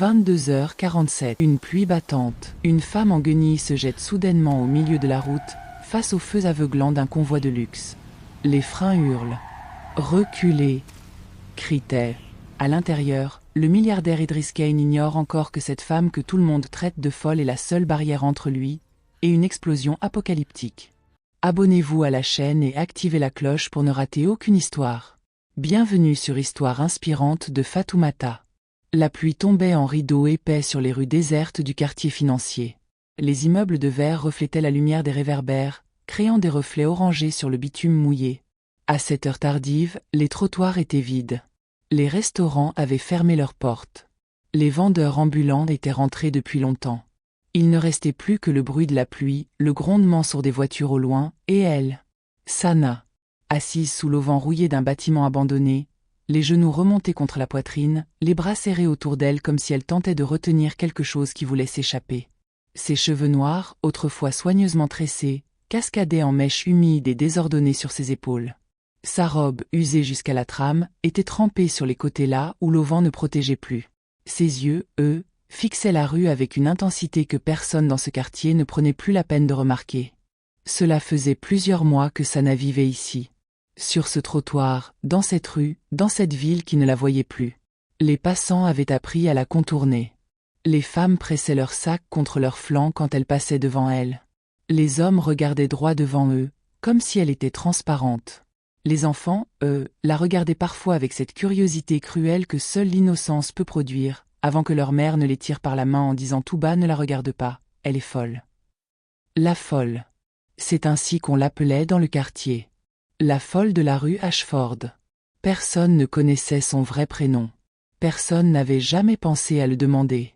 22h47. Une pluie battante. Une femme en guenilles se jette soudainement au milieu de la route, face aux feux aveuglants d'un convoi de luxe. Les freins hurlent. « Reculez !» crie-t-elle. À l'intérieur, le milliardaire Idris Kane ignore encore que cette femme que tout le monde traite de folle est la seule barrière entre lui et une explosion apocalyptique. Abonnez-vous à la chaîne et activez la cloche pour ne rater aucune histoire. Bienvenue sur Histoire inspirante de Fatoumata. La pluie tombait en rideaux épais sur les rues désertes du quartier financier. Les immeubles de verre reflétaient la lumière des réverbères, créant des reflets orangés sur le bitume mouillé. À cette heure tardive, les trottoirs étaient vides. Les restaurants avaient fermé leurs portes. Les vendeurs ambulants étaient rentrés depuis longtemps. Il ne restait plus que le bruit de la pluie, le grondement sourd des voitures au loin, et elle, Sana, assise sous l'auvent rouillé d'un bâtiment abandonné, les genoux remontés contre la poitrine, les bras serrés autour d'elle comme si elle tentait de retenir quelque chose qui voulait s'échapper. Ses cheveux noirs, autrefois soigneusement tressés, cascadaient en mèches humides et désordonnées sur ses épaules. Sa robe, usée jusqu'à la trame, était trempée sur les côtés là où l'auvent ne protégeait plus. Ses yeux, eux, fixaient la rue avec une intensité que personne dans ce quartier ne prenait plus la peine de remarquer. Cela faisait plusieurs mois que Sana vivait ici. Sur ce trottoir, dans cette rue, dans cette ville qui ne la voyait plus. Les passants avaient appris à la contourner. Les femmes pressaient leurs sacs contre leurs flancs quand elles passaient devant elles. Les hommes regardaient droit devant eux, comme si elle était transparente. Les enfants, eux, la regardaient parfois avec cette curiosité cruelle que seule l'innocence peut produire, avant que leur mère ne les tire par la main en disant tout bas « Ne la regarde pas, elle est folle ». La folle. C'est ainsi qu'on l'appelait dans le quartier. La folle de la rue Ashford. Personne ne connaissait son vrai prénom. Personne n'avait jamais pensé à le demander.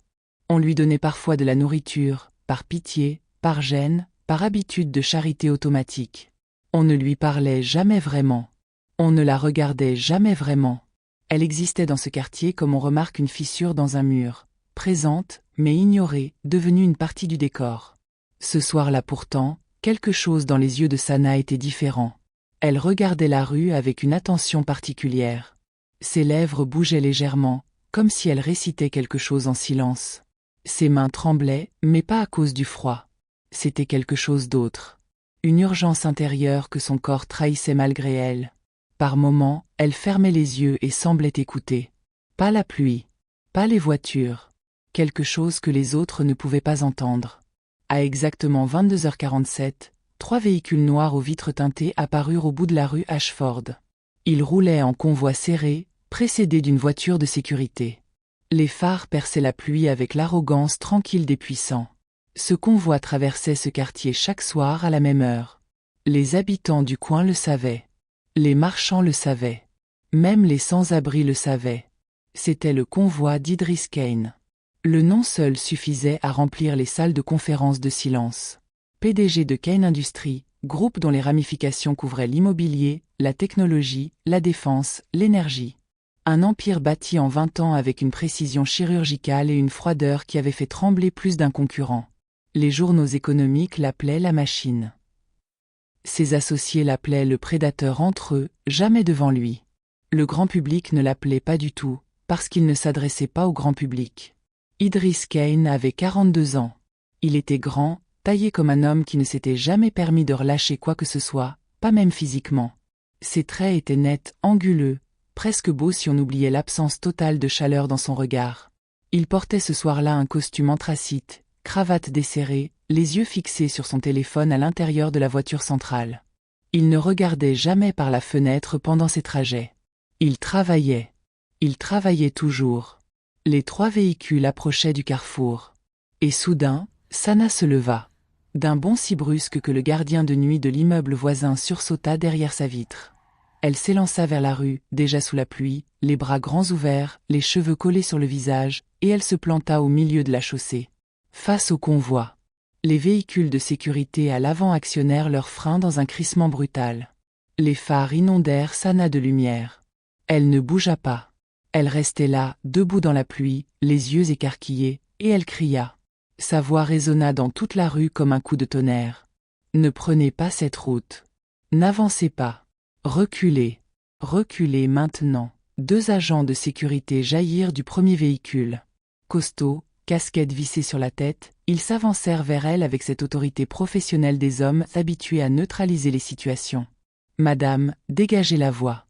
On lui donnait parfois de la nourriture, par pitié, par gêne, par habitude de charité automatique. On ne lui parlait jamais vraiment. On ne la regardait jamais vraiment. Elle existait dans ce quartier comme on remarque une fissure dans un mur, présente, mais ignorée, devenue une partie du décor. Ce soir-là pourtant, quelque chose dans les yeux de Sana était différent. Elle regardait la rue avec une attention particulière. Ses lèvres bougeaient légèrement, comme si elle récitait quelque chose en silence. Ses mains tremblaient, mais pas à cause du froid. C'était quelque chose d'autre. Une urgence intérieure que son corps trahissait malgré elle. Par moments, elle fermait les yeux et semblait écouter. Pas la pluie, pas les voitures. Quelque chose que les autres ne pouvaient pas entendre. À exactement 22h47, 3 véhicules noirs aux vitres teintées apparurent au bout de la rue Ashford. Ils roulaient en convoi serré, précédés d'une voiture de sécurité. Les phares perçaient la pluie avec l'arrogance tranquille des puissants. Ce convoi traversait ce quartier chaque soir à la même heure. Les habitants du coin le savaient. Les marchands le savaient. Même les sans-abri le savaient. C'était le convoi d'Idris Kane. Le nom seul suffisait à remplir les salles de conférence de silence. PDG de Kane Industries, groupe dont les ramifications couvraient l'immobilier, la technologie, la défense, l'énergie. Un empire bâti en 20 ans avec une précision chirurgicale et une froideur qui avait fait trembler plus d'un concurrent. Les journaux économiques l'appelaient la machine. Ses associés l'appelaient le prédateur entre eux, jamais devant lui. Le grand public ne l'appelait pas du tout, parce qu'il ne s'adressait pas au grand public. Idris Kane avait 42 ans. Il était grand, taillé comme un homme qui ne s'était jamais permis de relâcher quoi que ce soit, pas même physiquement. Ses traits étaient nets, anguleux, presque beaux si on oubliait l'absence totale de chaleur dans son regard. Il portait ce soir-là un costume anthracite, cravate desserrée, les yeux fixés sur son téléphone à l'intérieur de la voiture centrale. Il ne regardait jamais par la fenêtre pendant ses trajets. Il travaillait. Il travaillait toujours. Les 3 véhicules approchaient du carrefour. Et soudain, Sana se leva. D'un bond si brusque que le gardien de nuit de l'immeuble voisin sursauta derrière sa vitre. Elle s'élança vers la rue, déjà sous la pluie, les bras grands ouverts, les cheveux collés sur le visage, et elle se planta au milieu de la chaussée. Face au convoi. Les véhicules de sécurité à l'avant actionnèrent leurs freins dans un crissement brutal. Les phares inondèrent Sana de lumière. Elle ne bougea pas. Elle restait là, debout dans la pluie, les yeux écarquillés, et elle cria. Sa voix résonna dans toute la rue comme un coup de tonnerre. Ne prenez pas cette route. N'avancez pas. Reculez. Reculez maintenant. 2 agents de sécurité jaillirent du premier véhicule. Costaud, casquette vissée sur la tête, ils s'avancèrent vers elle avec cette autorité professionnelle des hommes habitués à neutraliser les situations. « Madame, dégagez la voie.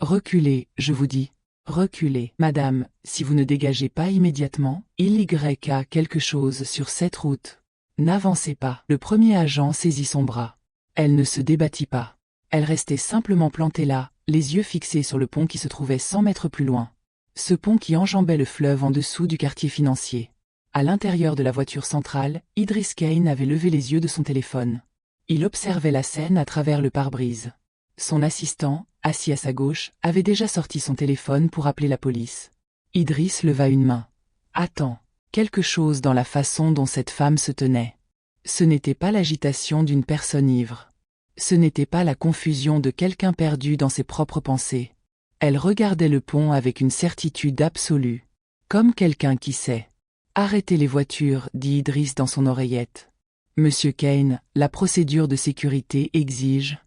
Reculez, je vous dis. Reculez. Madame, si vous ne dégagez pas immédiatement, il y a quelque chose sur cette route. N'avancez pas. » Le premier agent saisit son bras. Elle ne se débattit pas. Elle restait simplement plantée là, les yeux fixés sur le pont qui se trouvait 100 mètres plus loin. Ce pont qui enjambait le fleuve en dessous du quartier financier. À l'intérieur de la voiture centrale, Idris Kane avait levé les yeux de son téléphone. Il observait la scène à travers le pare-brise. Son assistant, assis à sa gauche, avait déjà sorti son téléphone pour appeler la police. Idris leva une main. « Attends. » Quelque chose dans la façon dont cette femme se tenait. Ce n'était pas l'agitation d'une personne ivre. Ce n'était pas la confusion de quelqu'un perdu dans ses propres pensées. Elle regardait le pont avec une certitude absolue. Comme quelqu'un qui sait. « Arrêtez les voitures, » dit Idris dans son oreillette. « Monsieur Kane, la procédure de sécurité exige. »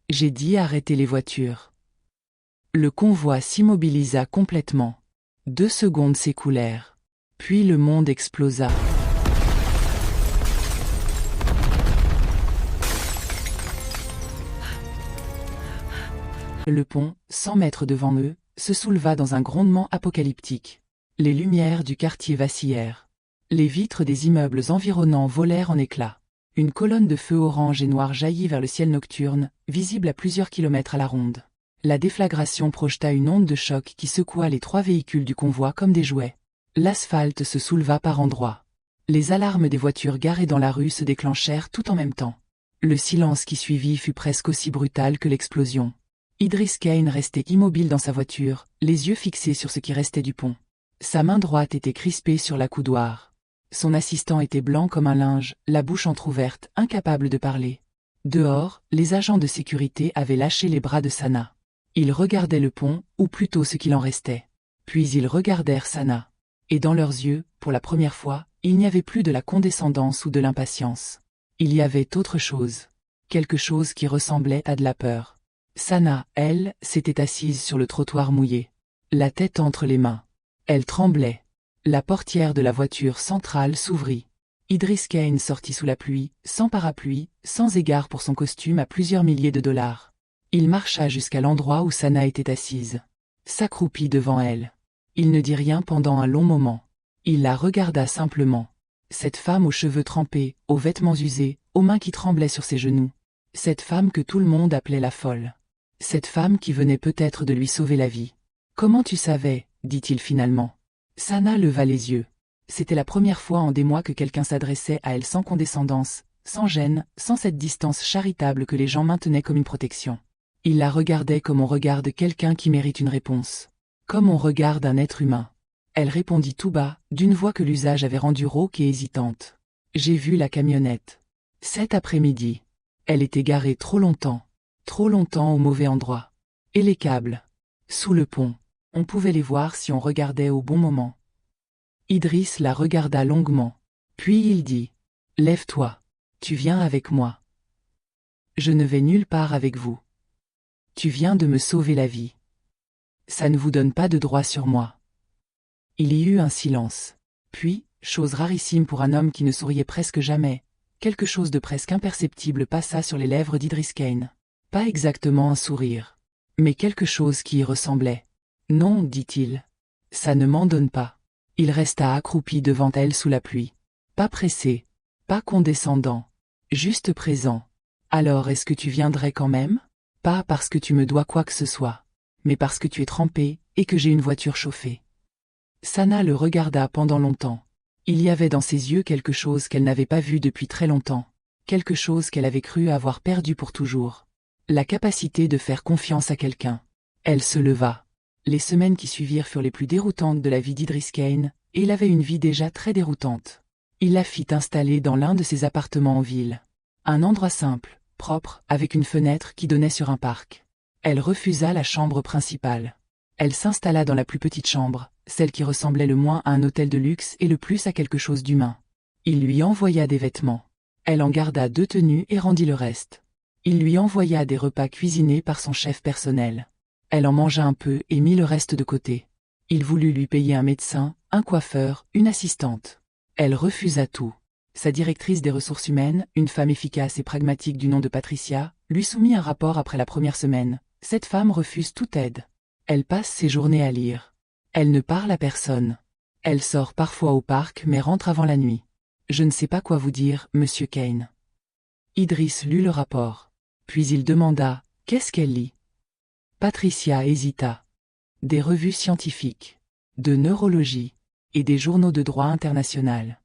J'ai dit arrêter les voitures. Le convoi s'immobilisa complètement. 2 secondes s'écoulèrent. Puis le monde explosa. Le pont, 100 mètres devant eux, se souleva dans un grondement apocalyptique. Les lumières du quartier vacillèrent. Les vitres des immeubles environnants volèrent en éclats. Une colonne de feu orange et noir jaillit vers le ciel nocturne, visible à plusieurs kilomètres à la ronde. La déflagration projeta une onde de choc qui secoua les 3 véhicules du convoi comme des jouets. L'asphalte se souleva par endroits. Les alarmes des voitures garées dans la rue se déclenchèrent tout en même temps. Le silence qui suivit fut presque aussi brutal que l'explosion. Idris Kane restait immobile dans sa voiture, les yeux fixés sur ce qui restait du pont. Sa main droite était crispée sur la coudoir. Son assistant était blanc comme un linge, la bouche entr'ouverte, incapable de parler. Dehors, les agents de sécurité avaient lâché les bras de Sana. Ils regardaient le pont, ou plutôt ce qu'il en restait. Puis ils regardèrent Sana. Et dans leurs yeux, pour la première fois, il n'y avait plus de la condescendance ou de l'impatience. Il y avait autre chose. Quelque chose qui ressemblait à de la peur. Sana, elle, s'était assise sur le trottoir mouillé. La tête entre les mains. Elle tremblait. La portière de la voiture centrale s'ouvrit. Idris Kane sortit sous la pluie, sans parapluie, sans égard pour son costume à plusieurs milliers de dollars. Il marcha jusqu'à l'endroit où Sana était assise. S'accroupit devant elle. Il ne dit rien pendant un long moment. Il la regarda simplement. Cette femme aux cheveux trempés, aux vêtements usés, aux mains qui tremblaient sur ses genoux. Cette femme que tout le monde appelait la folle. Cette femme qui venait peut-être de lui sauver la vie. « Comment tu savais ?» dit-il finalement. Sana leva les yeux. C'était la première fois en des mois que quelqu'un s'adressait à elle sans condescendance, sans gêne, sans cette distance charitable que les gens maintenaient comme une protection. Il la regardait comme on regarde quelqu'un qui mérite une réponse. Comme on regarde un être humain. Elle répondit tout bas, d'une voix que l'usage avait rendue rauque et hésitante. « J'ai vu la camionnette. Cet après-midi. Elle était garée trop longtemps au mauvais endroit. Et les câbles. Sous le pont. On pouvait les voir si on regardait au bon moment. » Idris la regarda longuement. Puis il dit. « Lève-toi. Tu viens avec moi. » « Je ne vais nulle part avec vous. Tu viens de me sauver la vie. Ça ne vous donne pas de droit sur moi. » Il y eut un silence. Puis, chose rarissime pour un homme qui ne souriait presque jamais, quelque chose de presque imperceptible passa sur les lèvres d'Idris Kane. Pas exactement un sourire, mais quelque chose qui y ressemblait. « Non, dit-il. Ça ne m'en donne pas. » Il resta accroupi devant elle sous la pluie. Pas pressé, pas condescendant, juste présent. « Alors est-ce que tu viendrais quand même ? Pas parce que tu me dois quoi que ce soit, mais parce que tu es trempé et que j'ai une voiture chauffée. » Sana le regarda pendant longtemps. Il y avait dans ses yeux quelque chose qu'elle n'avait pas vu depuis très longtemps, quelque chose qu'elle avait cru avoir perdu pour toujours. La capacité de faire confiance à quelqu'un. Elle se leva. Les semaines qui suivirent furent les plus déroutantes de la vie d'Idris Kane, et il avait une vie déjà très déroutante. Il la fit installer dans l'un de ses appartements en ville. Un endroit simple, propre, avec une fenêtre qui donnait sur un parc. Elle refusa la chambre principale. Elle s'installa dans la plus petite chambre, celle qui ressemblait le moins à un hôtel de luxe et le plus à quelque chose d'humain. Il lui envoya des vêtements. Elle en garda 2 tenues et rendit le reste. Il lui envoya des repas cuisinés par son chef personnel. Elle en mangea un peu et mit le reste de côté. Il voulut lui payer un médecin, un coiffeur, une assistante. Elle refusa tout. Sa directrice des ressources humaines, une femme efficace et pragmatique du nom de Patricia, lui soumit un rapport après la première semaine. Cette femme refuse toute aide. Elle passe ses journées à lire. Elle ne parle à personne. Elle sort parfois au parc mais rentre avant la nuit. Je ne sais pas quoi vous dire, monsieur Kane. Idriss lut le rapport. Puis il demanda, qu'est-ce qu'elle lit? Patricia hésita. Des revues scientifiques, de neurologie, et des journaux de droit international.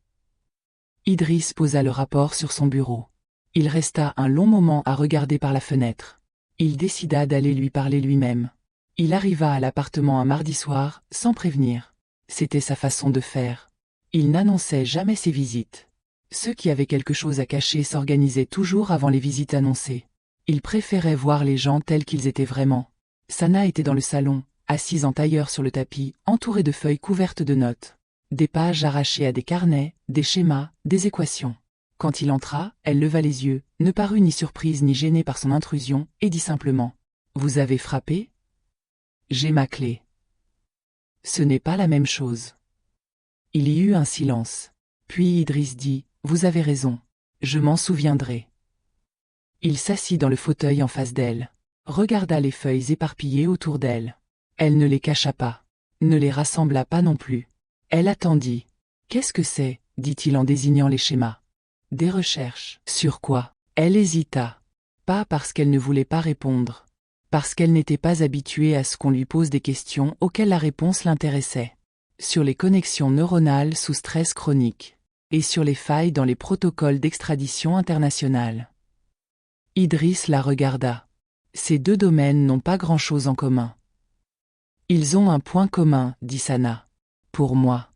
Idriss posa le rapport sur son bureau. Il resta un long moment à regarder par la fenêtre. Il décida d'aller lui parler lui-même. Il arriva à l'appartement un mardi soir, sans prévenir. C'était sa façon de faire. Il n'annonçait jamais ses visites. Ceux qui avaient quelque chose à cacher s'organisaient toujours avant les visites annoncées. Il préférait voir les gens tels qu'ils étaient vraiment. Sana était dans le salon, assise en tailleur sur le tapis, entourée de feuilles couvertes de notes. Des pages arrachées à des carnets, des schémas, des équations. Quand il entra, elle leva les yeux, ne parut ni surprise ni gênée par son intrusion, et dit simplement « Vous avez frappé ? J'ai ma clé. » Ce n'est pas la même chose. Il y eut un silence. Puis Idriss dit « Vous avez raison. Je m'en souviendrai. » Il s'assit dans le fauteuil en face d'elle, regarda les feuilles éparpillées autour d'elle. Elle ne les cacha pas, ne les rassembla pas non plus. Elle attendit. « Qu'est-ce que c'est ?» dit-il en désignant les schémas. « Des recherches. » Sur quoi? Elle hésita. Pas parce qu'elle ne voulait pas répondre. Parce qu'elle n'était pas habituée à ce qu'on lui pose des questions auxquelles la réponse l'intéressait. Sur les connexions neuronales sous stress chronique. Et sur les failles dans les protocoles d'extradition internationale. Idriss la regarda. Ces deux domaines n'ont pas grand-chose en commun. Ils ont un point commun, dit Sana. Pour moi.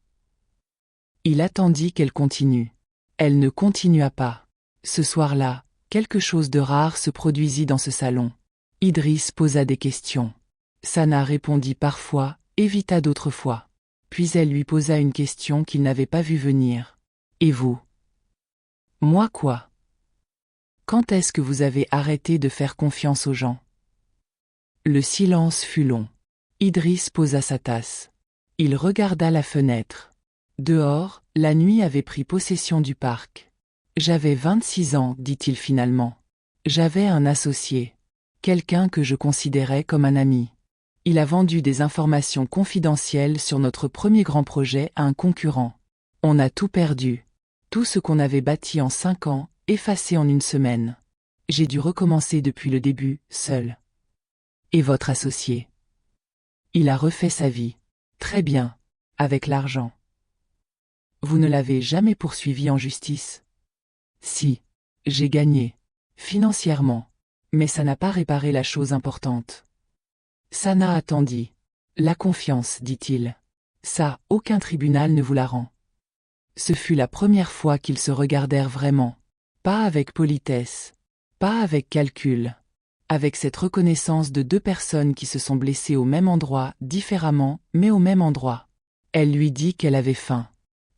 Il attendit qu'elle continue. Elle ne continua pas. Ce soir-là, quelque chose de rare se produisit dans ce salon. Idriss posa des questions. Sana répondit parfois, évita d'autres fois. Puis elle lui posa une question qu'il n'avait pas vue venir. « Et vous ? » ?»« Moi quoi ? » ?»« Quand est-ce que vous avez arrêté de faire confiance aux gens ? » Le silence fut long. Idriss posa sa tasse. Il regarda la fenêtre. Dehors, la nuit avait pris possession du parc. J'avais 26 ans, dit-il finalement. J'avais un associé. Quelqu'un que je considérais comme un ami. Il a vendu des informations confidentielles sur notre premier grand projet à un concurrent. On a tout perdu. Tout ce qu'on avait bâti en 5 ans, effacé en une semaine. J'ai dû recommencer depuis le début, seul. Et votre associé? Il a refait sa vie. Très bien. Avec l'argent. Vous ne l'avez jamais poursuivi en justice? Si. J'ai gagné. Financièrement. Mais ça n'a pas réparé la chose importante. Sana attendit. La confiance, dit-il. Ça, aucun tribunal ne vous la rend. Ce fut la première fois qu'ils se regardèrent vraiment. Pas avec politesse. Pas avec calcul. Avec cette reconnaissance de deux personnes qui se sont blessées au même endroit, différemment, mais au même endroit. Elle lui dit qu'elle avait faim.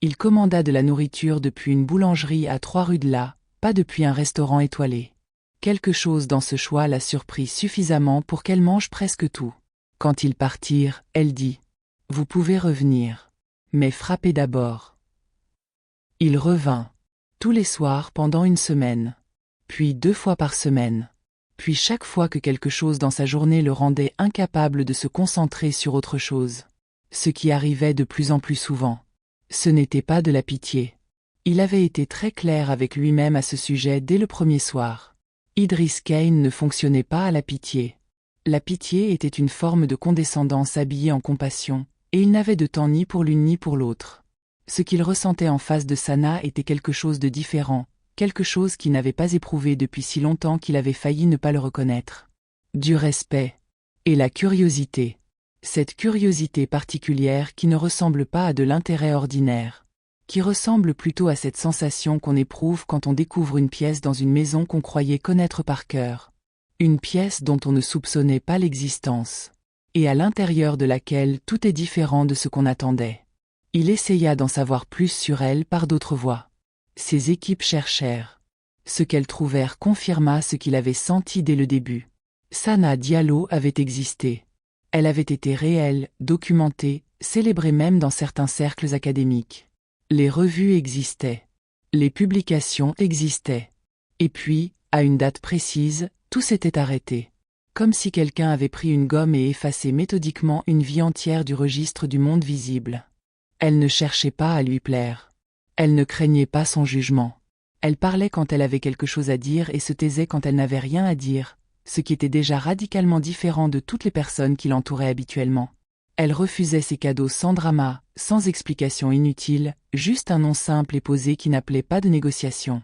Il commanda de la nourriture depuis une boulangerie à 3 rues de là, pas depuis un restaurant étoilé. Quelque chose dans ce choix la surprit suffisamment pour qu'elle mange presque tout. Quand ils partirent, elle dit « Vous pouvez revenir. Mais frappez d'abord. » Il revint. Tous les soirs pendant une semaine. Puis 2 fois par semaine. Puis chaque fois que quelque chose dans sa journée le rendait incapable de se concentrer sur autre chose. Ce qui arrivait de plus en plus souvent. Ce n'était pas de la pitié. Il avait été très clair avec lui-même à ce sujet dès le premier soir. Idriss Kane ne fonctionnait pas à la pitié. La pitié était une forme de condescendance habillée en compassion, et il n'avait de temps ni pour l'une ni pour l'autre. Ce qu'il ressentait en face de Sana était quelque chose de différent, quelque chose qu'il n'avait pas éprouvé depuis si longtemps qu'il avait failli ne pas le reconnaître. Du respect. Et la curiosité. Cette curiosité particulière qui ne ressemble pas à de l'intérêt ordinaire. Qui ressemble plutôt à cette sensation qu'on éprouve quand on découvre une pièce dans une maison qu'on croyait connaître par cœur. Une pièce dont on ne soupçonnait pas l'existence. Et à l'intérieur de laquelle tout est différent de ce qu'on attendait. Il essaya d'en savoir plus sur elle par d'autres voies. Ses équipes cherchèrent. Ce qu'elles trouvèrent confirma ce qu'il avait senti dès le début. Sana Diallo avait existé. Elle avait été réelle, documentée, célébré même dans certains cercles académiques. Les revues existaient. Les publications existaient. Et puis, à une date précise, tout s'était arrêté. Comme si quelqu'un avait pris une gomme et effacé méthodiquement une vie entière du registre du monde visible. Elle ne cherchait pas à lui plaire. Elle ne craignait pas son jugement. Elle parlait quand elle avait quelque chose à dire et se taisait quand elle n'avait rien à dire, ce qui était déjà radicalement différent de toutes les personnes qui l'entouraient habituellement. Elle refusait ses cadeaux sans drama, sans explication inutile, juste un nom simple et posé qui n'appelait pas de négociation.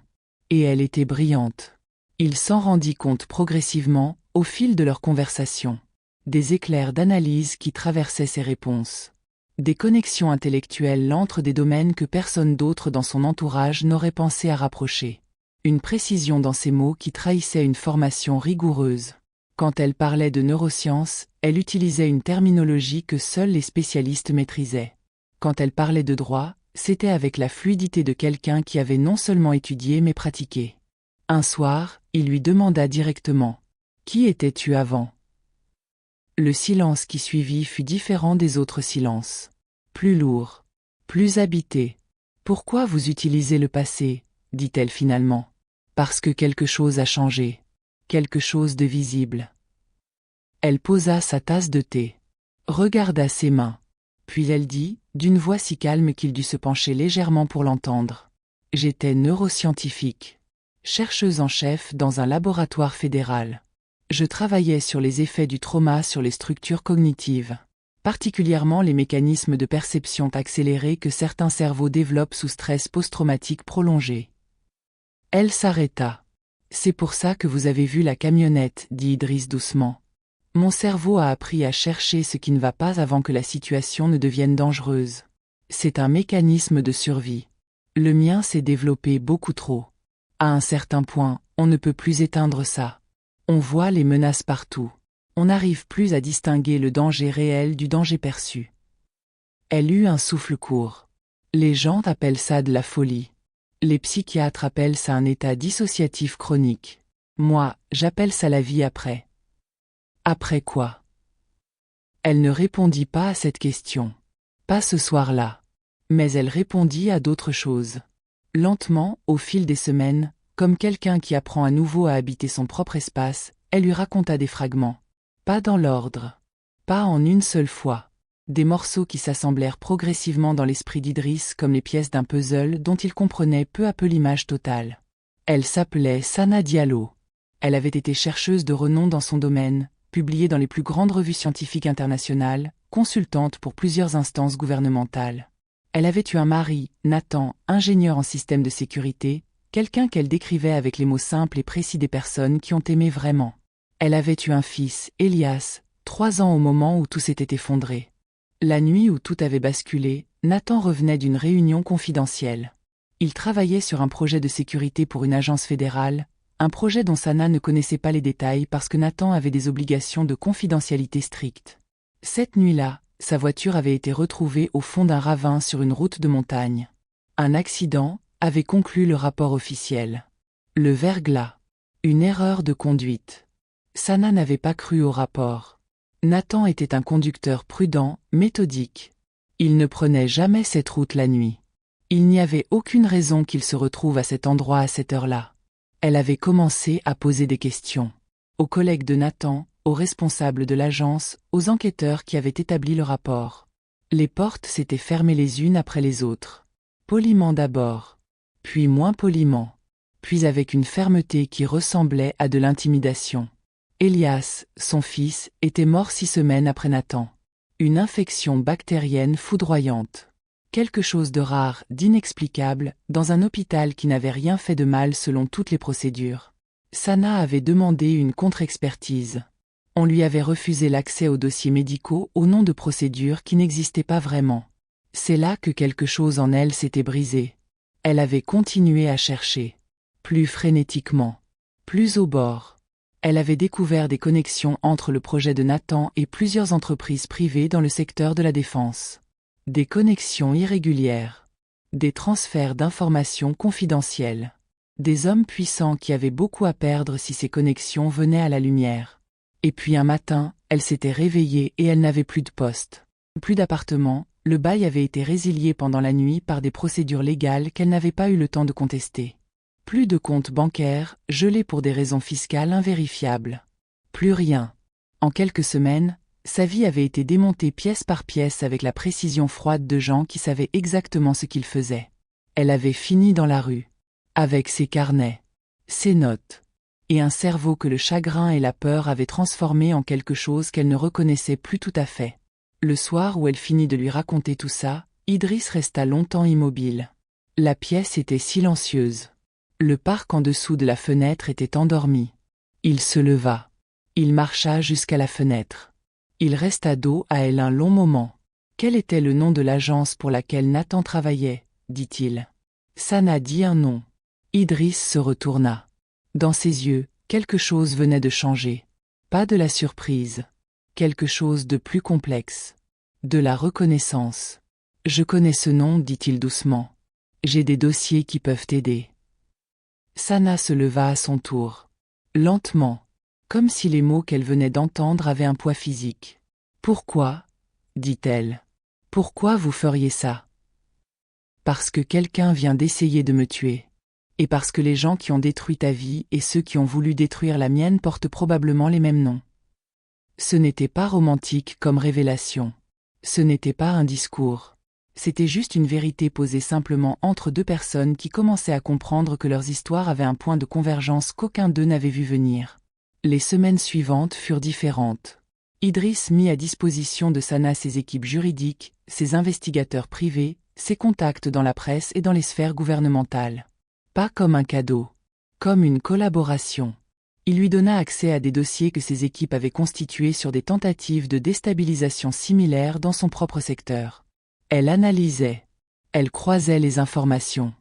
Et elle était brillante. Il s'en rendit compte progressivement, au fil de leur conversation. Des éclairs d'analyse qui traversaient ses réponses. Des connexions intellectuelles entre des domaines que personne d'autre dans son entourage n'aurait pensé à rapprocher. Une précision dans ses mots qui trahissait une formation rigoureuse. Quand elle parlait de neurosciences, elle utilisait une terminologie que seuls les spécialistes maîtrisaient. Quand elle parlait de droit, c'était avec la fluidité de quelqu'un qui avait non seulement étudié mais pratiqué. Un soir, il lui demanda directement « Qui étais-tu avant ?» Le silence qui suivit fut différent des autres silences. Plus lourd, plus habité. « Pourquoi vous utilisez le passé ?» dit-elle finalement. « Parce que quelque chose a changé. Quelque chose de visible. » Elle posa sa tasse de thé. Regarda ses mains. Puis elle dit, d'une voix si calme qu'il dut se pencher légèrement pour l'entendre. « J'étais neuroscientifique. Chercheuse en chef dans un laboratoire fédéral. Je travaillais sur les effets du trauma sur les structures cognitives, particulièrement les mécanismes de perception accélérés que certains cerveaux développent sous stress post-traumatique prolongé. » Elle s'arrêta. « C'est pour ça que vous avez vu la camionnette, dit Idriss doucement. Mon cerveau a appris à chercher ce qui ne va pas avant que la situation ne devienne dangereuse. C'est un mécanisme de survie. Le mien s'est développé beaucoup trop. À un certain point, on ne peut plus éteindre ça. On voit les menaces partout. On n'arrive plus à distinguer le danger réel du danger perçu. » Elle eut un souffle court. « Les gens appellent ça de la folie. Les psychiatres appellent ça un état dissociatif chronique. Moi, j'appelle ça la vie après. » Après quoi? Elle ne répondit pas à cette question. Pas ce soir-là. Mais elle répondit à d'autres choses. Lentement, au fil des semaines, comme quelqu'un qui apprend à nouveau à habiter son propre espace, elle lui raconta des fragments. Pas dans l'ordre. Pas en une seule fois. Des morceaux qui s'assemblèrent progressivement dans l'esprit d'Idriss comme les pièces d'un puzzle dont il comprenait peu à peu l'image totale. Elle s'appelait Sana Diallo. Elle avait été chercheuse de renom dans son domaine, publiée dans les plus grandes revues scientifiques internationales, consultante pour plusieurs instances gouvernementales. Elle avait eu un mari, Nathan, ingénieur en système de sécurité, quelqu'un qu'elle décrivait avec les mots simples et précis des personnes qui ont aimé vraiment. Elle avait eu un fils, Elias, 3 ans au moment où tout s'était effondré. La nuit où tout avait basculé, Nathan revenait d'une réunion confidentielle. Il travaillait sur un projet de sécurité pour une agence fédérale, un projet dont Sana ne connaissait pas les détails parce que Nathan avait des obligations de confidentialité strictes. Cette nuit-là, sa voiture avait été retrouvée au fond d'un ravin sur une route de montagne. Un accident, avait conclu le rapport officiel. Le verglas. Une erreur de conduite. Sana n'avait pas cru au rapport. Nathan était un conducteur prudent, méthodique. Il ne prenait jamais cette route la nuit. Il n'y avait aucune raison qu'il se retrouve à cet endroit à cette heure-là. Elle avait commencé à poser des questions. Aux collègues de Nathan, aux responsables de l'agence, aux enquêteurs qui avaient établi le rapport. Les portes s'étaient fermées les unes après les autres. Poliment d'abord. Puis moins poliment. Puis avec une fermeté qui ressemblait à de l'intimidation. Elias, son fils, était mort 6 semaines après Nathan. Une infection bactérienne foudroyante. Quelque chose de rare, d'inexplicable, dans un hôpital qui n'avait rien fait de mal selon toutes les procédures. Sana avait demandé une contre-expertise. On lui avait refusé l'accès aux dossiers médicaux au nom de procédures qui n'existaient pas vraiment. C'est là que quelque chose en elle s'était brisé. Elle avait continué à chercher. Plus frénétiquement. Plus au bord. Elle avait découvert des connexions entre le projet de Nathan et plusieurs entreprises privées dans le secteur de la défense. Des connexions irrégulières. Des transferts d'informations confidentielles. Des hommes puissants qui avaient beaucoup à perdre si ces connexions venaient à la lumière. Et puis un matin, elle s'était réveillée et elle n'avait plus de poste. Plus d'appartement, le bail avait été résilié pendant la nuit par des procédures légales qu'elle n'avait pas eu le temps de contester. Plus de comptes bancaires, gelés pour des raisons fiscales invérifiables. Plus rien. En quelques semaines, sa vie avait été démontée pièce par pièce avec la précision froide de gens qui savaient exactement ce qu'ils faisaient. Elle avait fini dans la rue. Avec ses carnets, ses notes, et un cerveau que le chagrin et la peur avaient transformé en quelque chose qu'elle ne reconnaissait plus tout à fait. Le soir où elle finit de lui raconter tout ça, Idriss resta longtemps immobile. La pièce était silencieuse. Le parc en dessous de la fenêtre était endormi. Il se leva. Il marcha jusqu'à la fenêtre. Il resta dos à elle un long moment. Quel était le nom de l'agence pour laquelle Nathan travaillait, dit-il. Sana dit un nom. Idriss se retourna. Dans ses yeux, quelque chose venait de changer. Pas de la surprise. Quelque chose de plus complexe. De la reconnaissance. Je connais ce nom, dit-il doucement. J'ai des dossiers qui peuvent t'aider. Sana se leva à son tour. Lentement. Comme si les mots qu'elle venait d'entendre avaient un poids physique. Pourquoi, dit-elle. Pourquoi vous feriez ça? Parce que quelqu'un vient d'essayer de me tuer. Et parce que les gens qui ont détruit ta vie et ceux qui ont voulu détruire la mienne portent probablement les mêmes noms. Ce n'était pas romantique comme révélation. Ce n'était pas un discours. C'était juste une vérité posée simplement entre deux personnes qui commençaient à comprendre que leurs histoires avaient un point de convergence qu'aucun d'eux n'avait vu venir. Les semaines suivantes furent différentes. Idriss mit à disposition de Sana ses équipes juridiques, ses investigateurs privés, ses contacts dans la presse et dans les sphères gouvernementales. Pas comme un cadeau. Comme une collaboration. Il lui donna accès à des dossiers que ses équipes avaient constitués sur des tentatives de déstabilisation similaires dans son propre secteur. Elle analysait. Elle croisait les informations.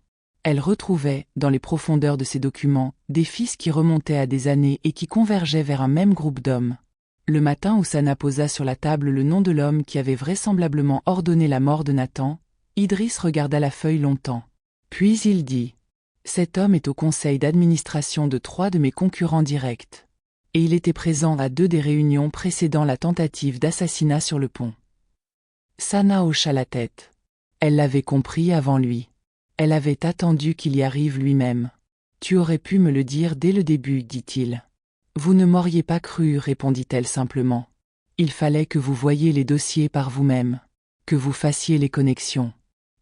Elle retrouvait, dans les profondeurs de ces documents, des pistes qui remontaient à des années et qui convergeaient vers un même groupe d'hommes. Le matin où Sana posa sur la table le nom de l'homme qui avait vraisemblablement ordonné la mort de Nathan, Idriss regarda la feuille longtemps. Puis il dit « Cet homme est au conseil d'administration de 3 de mes concurrents directs. Et il était présent à 2 des réunions précédant la tentative d'assassinat sur le pont. » Sana hocha la tête. Elle l'avait compris avant lui. Elle avait attendu qu'il y arrive lui-même. « Tu aurais pu me le dire dès le début, dit-il. »« Vous ne m'auriez pas cru, répondit-elle simplement. Il fallait que vous voyiez les dossiers par vous-même, que vous fassiez les connexions.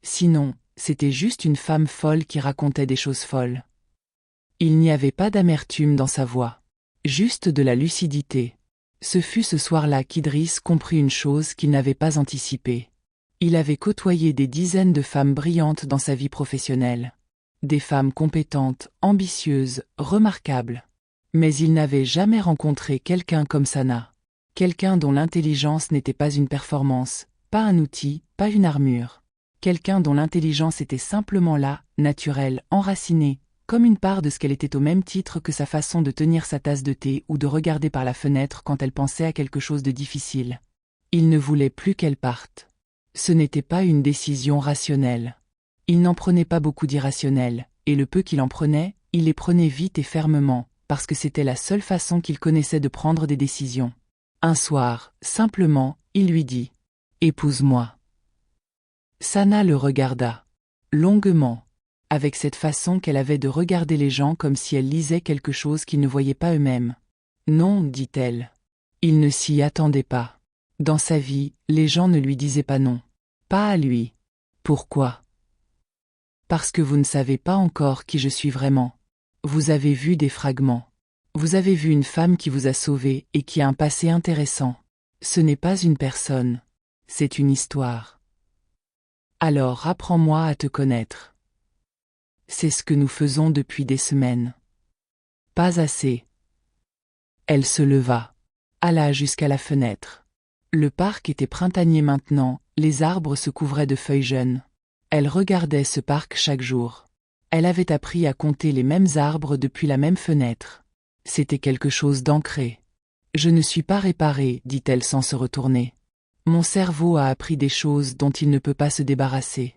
Sinon, c'était juste une femme folle qui racontait des choses folles. » Il n'y avait pas d'amertume dans sa voix. Juste de la lucidité. Ce fut ce soir-là qu'Idriss comprit une chose qu'il n'avait pas anticipée. Il avait côtoyé des dizaines de femmes brillantes dans sa vie professionnelle. Des femmes compétentes, ambitieuses, remarquables. Mais il n'avait jamais rencontré quelqu'un comme Sana. Quelqu'un dont l'intelligence n'était pas une performance, pas un outil, pas une armure. Quelqu'un dont l'intelligence était simplement là, naturelle, enracinée, comme une part de ce qu'elle était au même titre que sa façon de tenir sa tasse de thé ou de regarder par la fenêtre quand elle pensait à quelque chose de difficile. Il ne voulait plus qu'elle parte. Ce n'était pas une décision rationnelle. Il n'en prenait pas beaucoup d'irrationnels, et le peu qu'il en prenait, il les prenait vite et fermement, parce que c'était la seule façon qu'il connaissait de prendre des décisions. Un soir, simplement, il lui dit « Épouse-moi ». Sana le regarda. Longuement. Avec cette façon qu'elle avait de regarder les gens comme si elle lisait quelque chose qu'ils ne voyaient pas eux-mêmes. « Non, dit-elle. » Il ne s'y attendait pas. Dans sa vie, les gens ne lui disaient pas non. Pas à lui. Pourquoi? Parce que vous ne savez pas encore qui je suis vraiment. Vous avez vu des fragments. Vous avez vu une femme qui vous a sauvé et qui a un passé intéressant. Ce n'est pas une personne. C'est une histoire. Alors apprends-moi à te connaître. C'est ce que nous faisons depuis des semaines. Pas assez. Elle se leva. Alla jusqu'à la fenêtre. Le parc était printanier maintenant, les arbres se couvraient de feuilles jeunes. Elle regardait ce parc chaque jour. Elle avait appris à compter les mêmes arbres depuis la même fenêtre. C'était quelque chose d'ancré. « Je ne suis pas réparée, dit-elle sans se retourner. Mon cerveau a appris des choses dont il ne peut pas se débarrasser.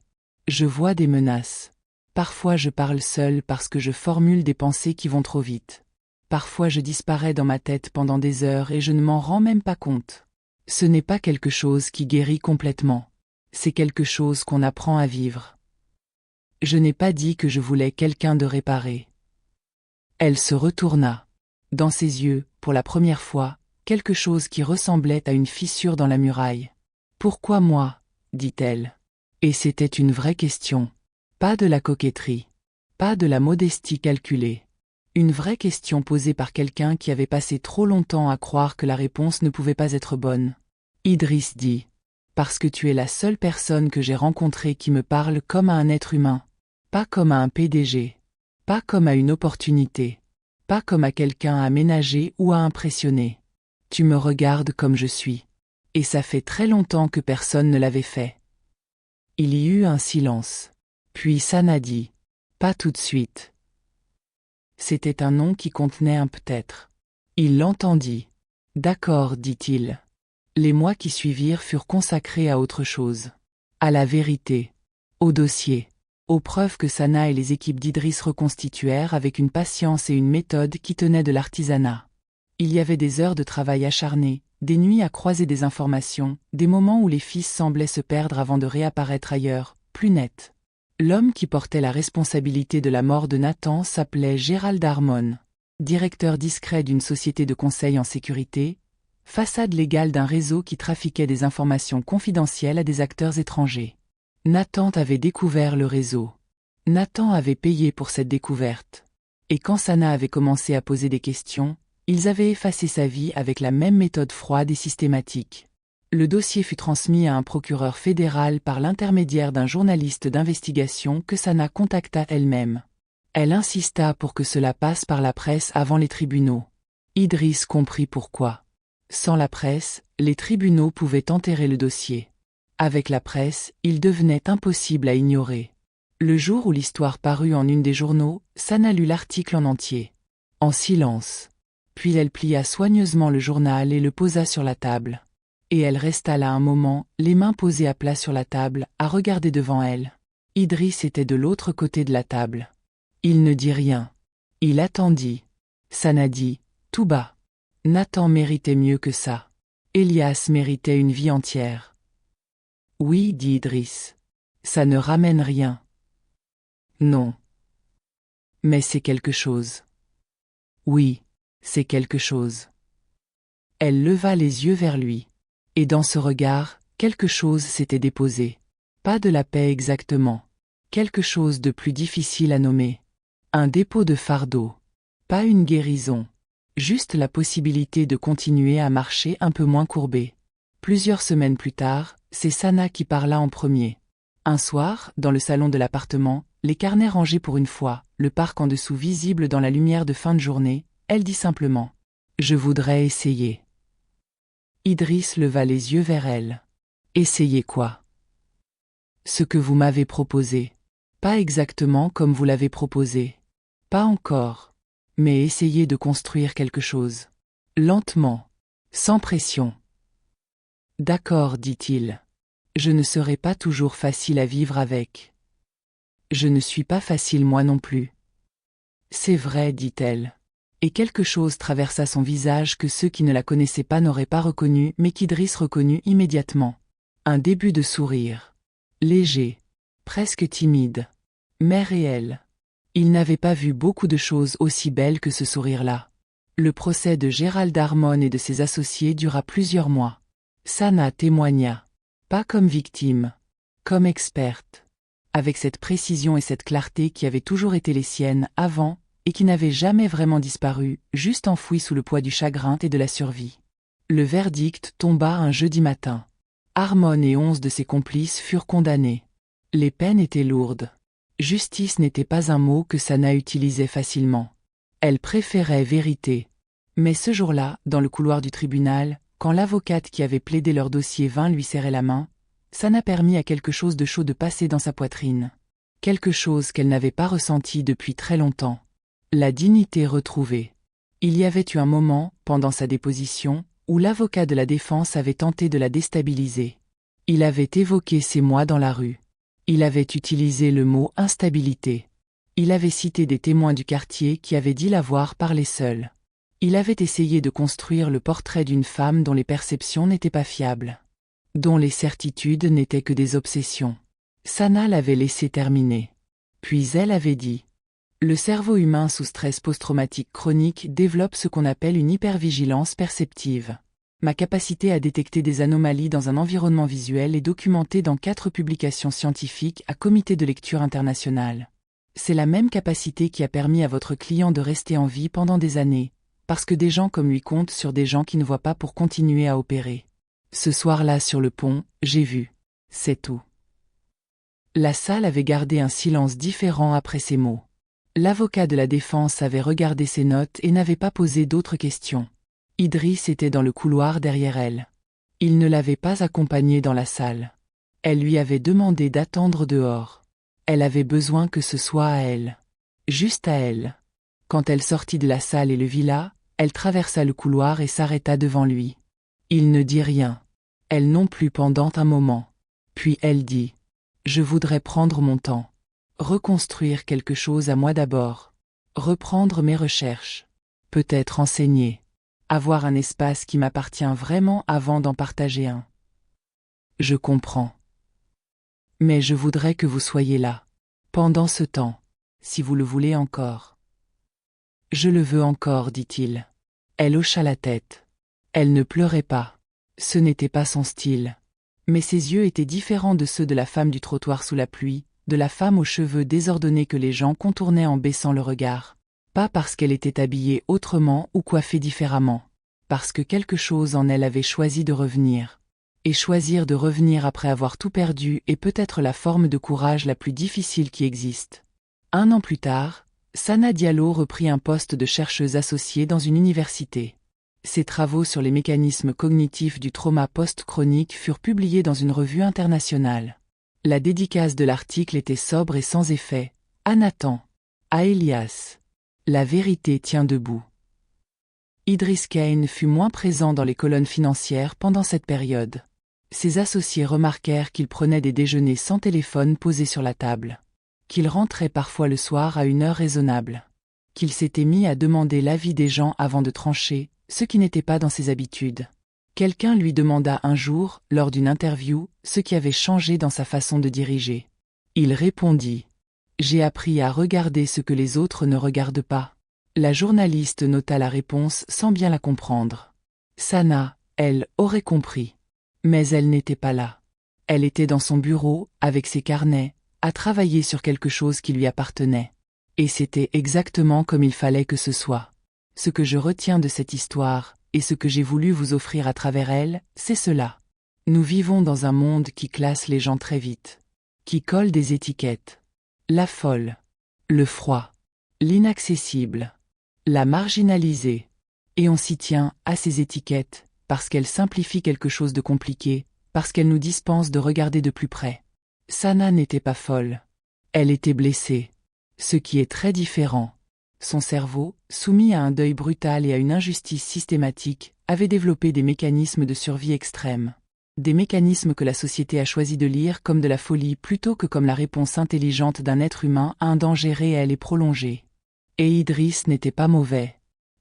Je vois des menaces. Parfois je parle seule parce que je formule des pensées qui vont trop vite. Parfois je disparais dans ma tête pendant des heures et je ne m'en rends même pas compte. Ce n'est pas quelque chose qui guérit complètement. C'est quelque chose qu'on apprend à vivre. Je n'ai pas dit que je voulais quelqu'un de réparé. Elle se retourna. Dans ses yeux, pour la première fois, quelque chose qui ressemblait à une fissure dans la muraille. « Pourquoi moi ?» dit-elle. Et c'était une vraie question. Pas de la coquetterie. Pas de la modestie calculée. Une vraie question posée par quelqu'un qui avait passé trop longtemps à croire que la réponse ne pouvait pas être bonne. Idriss dit. Parce que tu es la seule personne que j'ai rencontrée qui me parle comme à un être humain. Pas comme à un PDG. Pas comme à une opportunité. Pas comme à quelqu'un à ménager ou à impressionner. Tu me regardes comme je suis. Et ça fait très longtemps que personne ne l'avait fait. Il y eut un silence. Puis Sana dit. Pas tout de suite. C'était un nom qui contenait un peut-être. Il l'entendit. D'accord, dit-il. Les mois qui suivirent furent consacrés à autre chose. À la vérité. Au dossier. Aux preuves que Sana et les équipes d'Idriss reconstituèrent avec une patience et une méthode qui tenaient de l'artisanat. Il y avait des heures de travail acharné, des nuits à croiser des informations, des moments où les fils semblaient se perdre avant de réapparaître ailleurs, plus nets. L'homme qui portait la responsabilité de la mort de Nathan s'appelait Gérald Harmon, directeur discret d'une société de conseil en sécurité, façade légale d'un réseau qui trafiquait des informations confidentielles à des acteurs étrangers. Nathan avait découvert le réseau. Nathan avait payé pour cette découverte. Et quand Sana avait commencé à poser des questions, ils avaient effacé sa vie avec la même méthode froide et systématique. Le dossier fut transmis à un procureur fédéral par l'intermédiaire d'un journaliste d'investigation que Sana contacta elle-même. Elle insista pour que cela passe par la presse avant les tribunaux. Idriss comprit pourquoi. Sans la presse, les tribunaux pouvaient enterrer le dossier. Avec la presse, il devenait impossible à ignorer. Le jour où l'histoire parut en une des journaux, Sana lut l'article en entier. En silence. Puis elle plia soigneusement le journal et le posa sur la table. Et elle resta là un moment, les mains posées à plat sur la table, à regarder devant elle. Idriss était de l'autre côté de la table. Il ne dit rien. Il attendit. Sana dit, tout bas. Nathan méritait mieux que ça. Elias méritait une vie entière. Oui, dit Idriss. Ça ne ramène rien. Non. Mais c'est quelque chose. Oui, c'est quelque chose. Elle leva les yeux vers lui. Et dans ce regard, quelque chose s'était déposé. Pas de la paix exactement. Quelque chose de plus difficile à nommer. Un dépôt de fardeau. Pas une guérison. Juste la possibilité de continuer à marcher un peu moins courbé. Plusieurs semaines plus tard, c'est Sana qui parla en premier. Un soir, dans le salon de l'appartement, les carnets rangés pour une fois, le parc en dessous visible dans la lumière de fin de journée, elle dit simplement « Je voudrais essayer ». Idriss leva les yeux vers elle. « Essayer quoi ?»« Ce que vous m'avez proposé. Pas exactement comme vous l'avez proposé. Pas encore. Mais essayer de construire quelque chose. Lentement. Sans pression. » « D'accord, dit-il. Je ne serai pas toujours facile à vivre avec. Je ne suis pas facile moi non plus. C'est vrai, dit-elle. Et quelque chose traversa son visage que ceux qui ne la connaissaient pas n'auraient pas reconnu mais qu'Idriss reconnut immédiatement. Un début de sourire. Léger. Presque timide. Mais réel. Il n'avait pas vu beaucoup de choses aussi belles que ce sourire-là. Le procès de Gérald Harmon et de ses associés dura plusieurs mois. Sana témoigna. Pas comme victime. Comme experte. Avec cette précision et cette clarté qui avaient toujours été les siennes avant, et qui n'avaient jamais vraiment disparu, juste enfouies sous le poids du chagrin et de la survie. Le verdict tomba un jeudi matin. Harmon et 11 de ses complices furent condamnés. Les peines étaient lourdes. Justice n'était pas un mot que Sana utilisait facilement. Elle préférait vérité. Mais ce jour-là, dans le couloir du tribunal, quand l'avocate qui avait plaidé leur dossier vint lui serrer la main, Sana permit à quelque chose de chaud de passer dans sa poitrine. Quelque chose qu'elle n'avait pas ressenti depuis très longtemps. La dignité retrouvée. Il y avait eu un moment, pendant sa déposition, où l'avocat de la défense avait tenté de la déstabiliser. Il avait évoqué ces mois dans la rue. Il avait utilisé le mot « instabilité ». Il avait cité des témoins du quartier qui avaient dit l'avoir parlé seul. Il avait essayé de construire le portrait d'une femme dont les perceptions n'étaient pas fiables, dont les certitudes n'étaient que des obsessions. Sana l'avait laissé terminer. Puis elle avait dit « Le cerveau humain sous stress post-traumatique chronique développe ce qu'on appelle une hypervigilance perceptive. Ma capacité à détecter des anomalies dans un environnement visuel est documentée dans 4 publications scientifiques à comité de lecture international. C'est la même capacité qui a permis à votre client de rester en vie pendant des années, parce que des gens comme lui comptent sur des gens qui ne voient pas pour continuer à opérer. Ce soir-là sur le pont, j'ai vu. C'est tout. » La salle avait gardé un silence différent après ces mots. L'avocat de la défense avait regardé ses notes et n'avait pas posé d'autres questions. Idriss était dans le couloir derrière elle. Il ne l'avait pas accompagnée dans la salle. Elle lui avait demandé d'attendre dehors. Elle avait besoin que ce soit à elle. Juste à elle. Quand elle sortit de la salle et le vit là, elle traversa le couloir et s'arrêta devant lui. Il ne dit rien. Elle non plus pendant un moment. Puis elle dit « Je voudrais prendre mon temps. Reconstruire quelque chose à moi d'abord. Reprendre mes recherches. Peut-être enseigner. Avoir un espace qui m'appartient vraiment avant d'en partager un. Je comprends. Mais je voudrais que vous soyez là. Pendant ce temps. Si vous le voulez encore. » Je le veux encore, dit-il. Elle hocha la tête. Elle ne pleurait pas. Ce n'était pas son style. Mais ses yeux étaient différents de ceux de la femme du trottoir sous la pluie, de la femme aux cheveux désordonnés que les gens contournaient en baissant le regard. Pas parce qu'elle était habillée autrement ou coiffée différemment. Parce que quelque chose en elle avait choisi de revenir. Et choisir de revenir après avoir tout perdu est peut-être la forme de courage la plus difficile qui existe. 1 an plus tard, Sana Diallo reprit un poste de chercheuse associée dans une université. Ses travaux sur les mécanismes cognitifs du trauma post-chronique furent publiés dans une revue internationale. La dédicace de l'article était sobre et sans effet. À Nathan. À Elias. La vérité tient debout. Idriss Kane fut moins présent dans les colonnes financières pendant cette période. Ses associés remarquèrent qu'il prenait des déjeuners sans téléphone posé sur la table. Qu'il rentrait parfois le soir à une heure raisonnable. Qu'il s'était mis à demander l'avis des gens avant de trancher, ce qui n'était pas dans ses habitudes. Quelqu'un lui demanda un jour, lors d'une interview, ce qui avait changé dans sa façon de diriger. Il répondit « J'ai appris à regarder ce que les autres ne regardent pas. » La journaliste nota la réponse sans bien la comprendre. Sana, elle, aurait compris. Mais elle n'était pas là. Elle était dans son bureau, avec ses carnets, à travailler sur quelque chose qui lui appartenait. Et c'était exactement comme il fallait que ce soit. Ce que je retiens de cette histoire, et ce que j'ai voulu vous offrir à travers elle, c'est cela. Nous vivons dans un monde qui classe les gens très vite. Qui colle des étiquettes. La folle. Le froid. L'inaccessible. La marginalisée. Et on s'y tient, à ces étiquettes, parce qu'elles simplifient quelque chose de compliqué, parce qu'elles nous dispensent de regarder de plus près. Sana n'était pas folle. Elle était blessée. Ce qui est très différent. Son cerveau, soumis à un deuil brutal et à une injustice systématique, avait développé des mécanismes de survie extrêmes. Des mécanismes que la société a choisi de lire comme de la folie plutôt que comme la réponse intelligente d'un être humain à un danger réel et prolongé. Et Idriss n'était pas mauvais.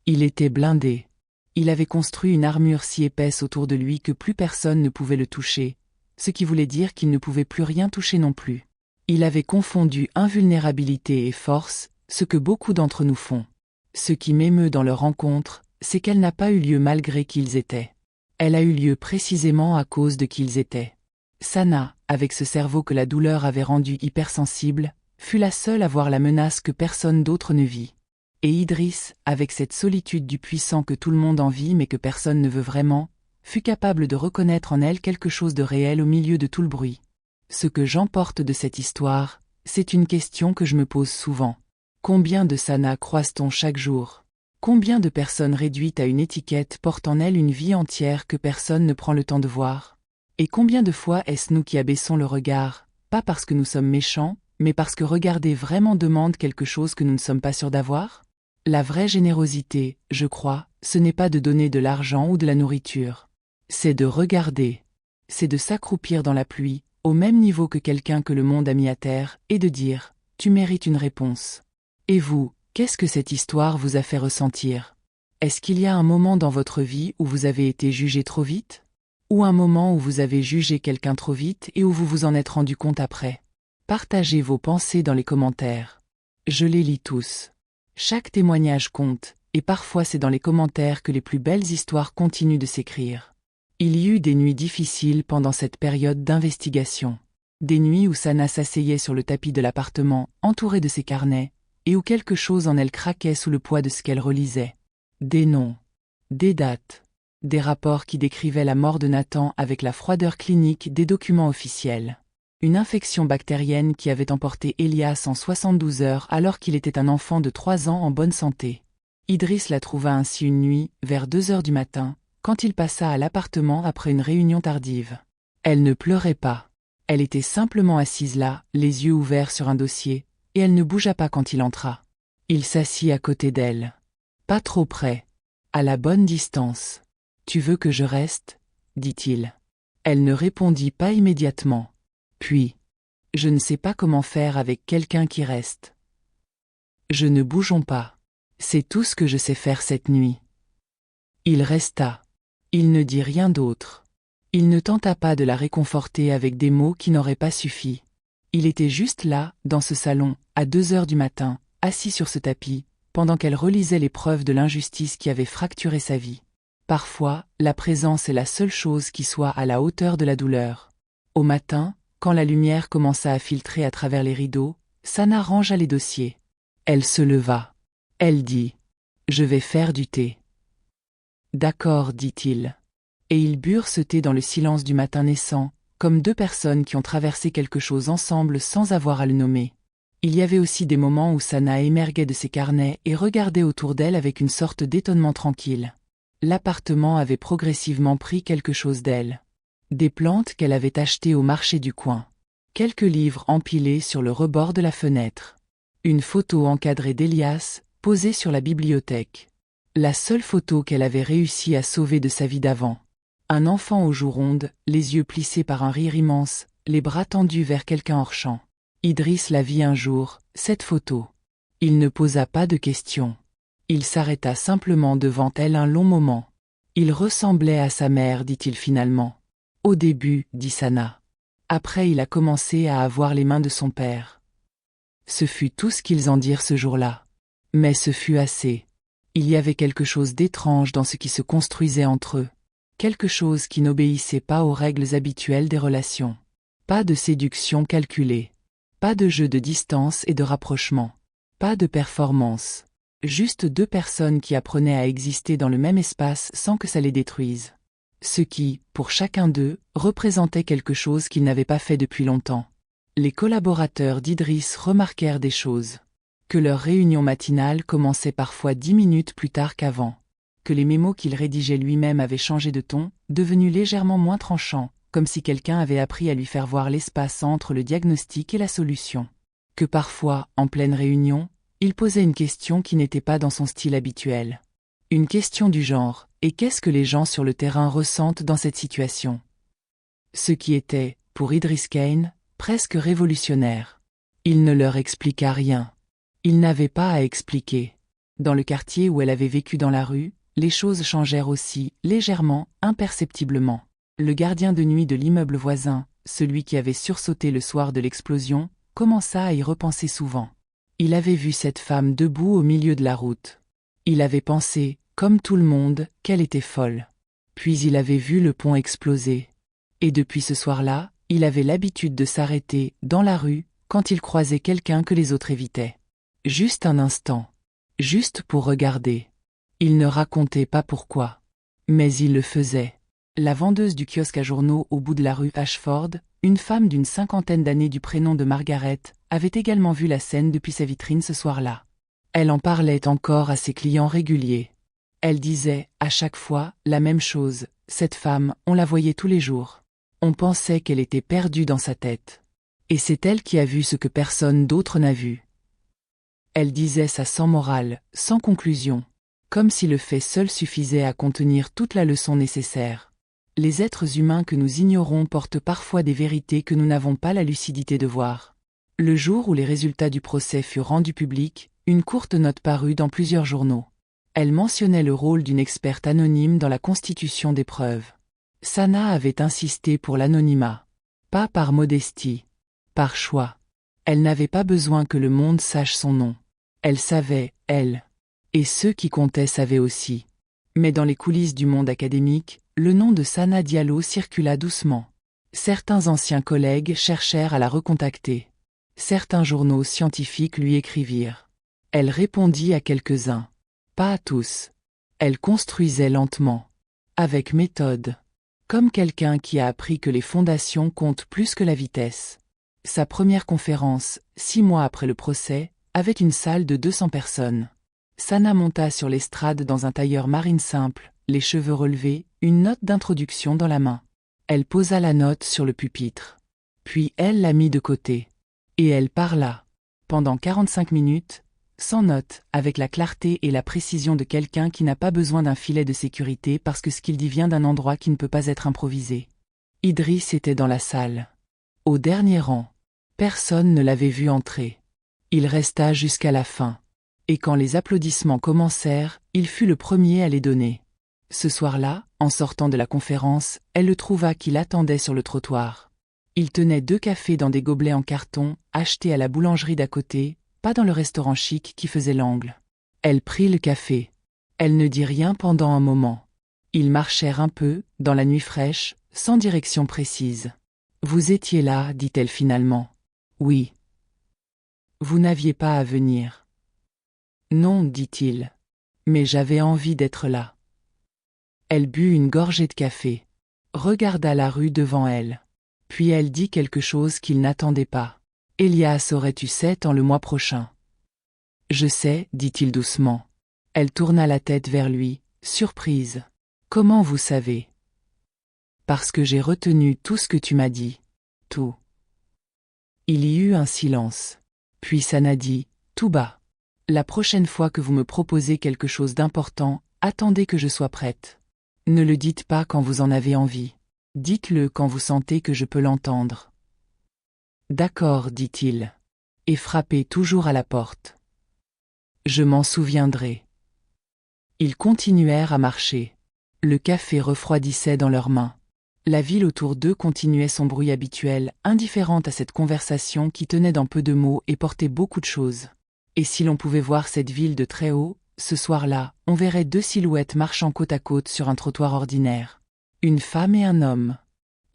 Il était blindé. Il avait construit une armure si épaisse autour de lui que plus personne ne pouvait le toucher, ce qui voulait dire qu'il ne pouvait plus rien toucher non plus. Il avait confondu invulnérabilité et force, ce que beaucoup d'entre nous font. Ce qui m'émeut dans leur rencontre, c'est qu'elle n'a pas eu lieu malgré qui ils étaient. Elle a eu lieu précisément à cause de qui ils étaient. Sana, avec ce cerveau que la douleur avait rendu hypersensible, fut la seule à voir la menace que personne d'autre ne vit. Et Idriss, avec cette solitude du puissant que tout le monde envie mais que personne ne veut vraiment, fut capable de reconnaître en elle quelque chose de réel au milieu de tout le bruit. Ce que j'emporte de cette histoire, c'est une question que je me pose souvent. Combien de Sana croise-t-on chaque jour ? Combien de personnes réduites à une étiquette portent en elles une vie entière que personne ne prend le temps de voir ? Et combien de fois est-ce nous qui abaissons le regard, pas parce que nous sommes méchants, mais parce que regarder vraiment demande quelque chose que nous ne sommes pas sûrs d'avoir ? La vraie générosité, je crois, ce n'est pas de donner de l'argent ou de la nourriture. C'est de regarder. C'est de s'accroupir dans la pluie, au même niveau que quelqu'un que le monde a mis à terre, et de dire « Tu mérites une réponse ». Et vous, qu'est-ce que cette histoire vous a fait ressentir ? Est-ce qu'il y a un moment dans votre vie où vous avez été jugé trop vite? Ou un moment où vous avez jugé quelqu'un trop vite et où vous vous en êtes rendu compte après? Partagez vos pensées dans les commentaires. Je les lis tous. Chaque témoignage compte, et parfois c'est dans les commentaires que les plus belles histoires continuent de s'écrire. Il y eut des nuits difficiles pendant cette période d'investigation. Des nuits où Sana s'asseyait sur le tapis de l'appartement, entourée de ses carnets, et où quelque chose en elle craquait sous le poids de ce qu'elle relisait. Des noms, des dates, des rapports qui décrivaient la mort de Nathan avec la froideur clinique des documents officiels. Une infection bactérienne qui avait emporté Elias en 72 heures alors qu'il était un enfant de 3 ans en bonne santé. Idriss la trouva ainsi une nuit, vers 2 heures du matin, quand il passa à l'appartement après une réunion tardive. Elle ne pleurait pas. Elle était simplement assise là, les yeux ouverts sur un dossier, et elle ne bougea pas quand il entra. Il s'assit à côté d'elle. Pas trop près. À la bonne distance. « Tu veux que je reste ?» dit-il. Elle ne répondit pas immédiatement. Puis, « Je ne sais pas comment faire avec quelqu'un qui reste. »« Je ne bougeons pas. C'est tout ce que je sais faire cette nuit. » Il resta. Il ne dit rien d'autre. Il ne tenta pas de la réconforter avec des mots qui n'auraient pas suffi. Il était juste là, dans ce salon, à 2 heures du matin, assis sur ce tapis, pendant qu'elle relisait les preuves de l'injustice qui avait fracturé sa vie. Parfois, la présence est la seule chose qui soit à la hauteur de la douleur. Au matin, quand la lumière commença à filtrer à travers les rideaux, Sana rangea les dossiers. Elle se leva. Elle dit « Je vais faire du thé. » « D'accord, dit-il. Et ils burent ce thé dans le silence du matin naissant, comme deux personnes qui ont traversé quelque chose ensemble sans avoir à le nommer. Il y avait aussi des moments où Sana émergeait de ses carnets et regardait autour d'elle avec une sorte d'étonnement tranquille. L'appartement avait progressivement pris quelque chose d'elle. Des plantes qu'elle avait achetées au marché du coin. Quelques livres empilés sur le rebord de la fenêtre. Une photo encadrée d'Elias, posée sur la bibliothèque. La seule photo qu'elle avait réussi à sauver de sa vie d'avant. Un enfant aux joues rondes, les yeux plissés par un rire immense, les bras tendus vers quelqu'un hors champ. Idriss la vit un jour, cette photo. Il ne posa pas de questions. Il s'arrêta simplement devant elle un long moment. Il ressemblait à sa mère, dit-il finalement. Au début, dit Sana. Après il a commencé à avoir les mains de son père. Ce fut tout ce qu'ils en dirent ce jour-là. Mais ce fut assez. Il y avait quelque chose d'étrange dans ce qui se construisait entre eux. Quelque chose qui n'obéissait pas aux règles habituelles des relations. Pas de séduction calculée. Pas de jeu de distance et de rapprochement. Pas de performance. Juste deux personnes qui apprenaient à exister dans le même espace sans que ça les détruise. Ce qui, pour chacun d'eux, représentait quelque chose qu'ils n'avaient pas fait depuis longtemps. Les collaborateurs d'Idriss remarquèrent des choses. Que leur réunion matinale commençait parfois 10 minutes plus tard qu'avant. Que les mémos qu'il rédigeait lui-même avaient changé de ton, devenus légèrement moins tranchants, comme si quelqu'un avait appris à lui faire voir l'espace entre le diagnostic et la solution. Que parfois, en pleine réunion, il posait une question qui n'était pas dans son style habituel. Une question du genre « Et qu'est-ce que les gens sur le terrain ressentent dans cette situation ?» Ce qui était, pour Idriss Kane, presque révolutionnaire. Il ne leur expliqua rien. Il n'avait pas à expliquer. Dans le quartier où elle avait vécu dans la rue, les choses changèrent aussi, légèrement, imperceptiblement. Le gardien de nuit de l'immeuble voisin, celui qui avait sursauté le soir de l'explosion, commença à y repenser souvent. Il avait vu cette femme debout au milieu de la route. Il avait pensé, comme tout le monde, qu'elle était folle. Puis il avait vu le pont exploser. Et depuis ce soir-là, il avait l'habitude de s'arrêter, dans la rue, quand il croisait quelqu'un que les autres évitaient. Juste un instant. Juste pour regarder. Il ne racontait pas pourquoi. Mais il le faisait. La vendeuse du kiosque à journaux au bout de la rue Ashford, une femme d'une 50aine d'années du prénom de Margaret, avait également vu la scène depuis sa vitrine ce soir-là. Elle en parlait encore à ses clients réguliers. Elle disait, à chaque fois, la même chose, cette femme, on la voyait tous les jours. On pensait qu'elle était perdue dans sa tête. Et c'est elle qui a vu ce que personne d'autre n'a vu. Elle disait ça sans morale, sans conclusion, comme si le fait seul suffisait à contenir toute la leçon nécessaire. Les êtres humains que nous ignorons portent parfois des vérités que nous n'avons pas la lucidité de voir. Le jour où les résultats du procès furent rendus publics, une courte note parut dans plusieurs journaux. Elle mentionnait le rôle d'une experte anonyme dans la constitution des preuves. Sana avait insisté pour l'anonymat. Pas par modestie. Par choix. Elle n'avait pas besoin que le monde sache son nom. Elle savait, elle. Et ceux qui comptaient savaient aussi. Mais dans les coulisses du monde académique, le nom de Sana Diallo circula doucement. Certains anciens collègues cherchèrent à la recontacter. Certains journaux scientifiques lui écrivirent. Elle répondit à quelques-uns. Pas à tous. Elle construisait lentement. Avec méthode. Comme quelqu'un qui a appris que les fondations comptent plus que la vitesse. Sa première conférence, 6 mois après le procès, avait une salle de 200 personnes. Sana monta sur l'estrade dans un tailleur marine simple, les cheveux relevés, une note d'introduction dans la main. Elle posa la note sur le pupitre. Puis elle la mit de côté. Et elle parla. Pendant 45 minutes, sans note, avec la clarté et la précision de quelqu'un qui n'a pas besoin d'un filet de sécurité parce que ce qu'il dit vient d'un endroit qui ne peut pas être improvisé. Idriss était dans la salle. Au dernier rang. Personne ne l'avait vu entrer. Il resta jusqu'à la fin. Et quand les applaudissements commencèrent, il fut le premier à les donner. Ce soir-là, en sortant de la conférence, elle le trouva qui l'attendait sur le trottoir. Il tenait 2 cafés dans des gobelets en carton, achetés à la boulangerie d'à côté, pas dans le restaurant chic qui faisait l'angle. Elle prit le café. Elle ne dit rien pendant un moment. Ils marchèrent un peu, dans la nuit fraîche, sans direction précise. « Vous étiez là, dit-elle finalement. »« Oui. »« Vous n'aviez pas à venir. »« Non, dit-il. Mais j'avais envie d'être là. » Elle but une gorgée de café. Regarda la rue devant elle. Puis elle dit quelque chose qu'il n'attendait pas. « Elias aurais-tu 7 ans le mois prochain. »« Je sais, dit-il doucement. » Elle tourna la tête vers lui, surprise. « Comment vous savez ?»« Parce que j'ai retenu tout ce que tu m'as dit. Tout. » Il y eut un silence. Puis Sana dit, tout bas. « La prochaine fois que vous me proposez quelque chose d'important, attendez que je sois prête. Ne le dites pas quand vous en avez envie. Dites-le quand vous sentez que je peux l'entendre. » D'accord, dit-il. Et frappait toujours à la porte. Je m'en souviendrai. Ils continuèrent à marcher. Le café refroidissait dans leurs mains. La ville autour d'eux continuait son bruit habituel, indifférente à cette conversation qui tenait dans peu de mots et portait beaucoup de choses. Et si l'on pouvait voir cette ville de très haut, ce soir-là, on verrait 2 silhouettes marchant côte à côte sur un trottoir ordinaire. Une femme et un homme.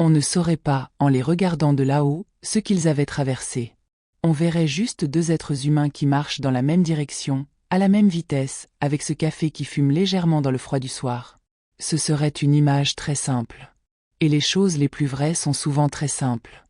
On ne saurait pas, en les regardant de là-haut, ce qu'ils avaient traversé. On verrait juste 2 êtres humains qui marchent dans la même direction, à la même vitesse, avec ce café qui fume légèrement dans le froid du soir. Ce serait une image très simple. Et les choses les plus vraies sont souvent très simples.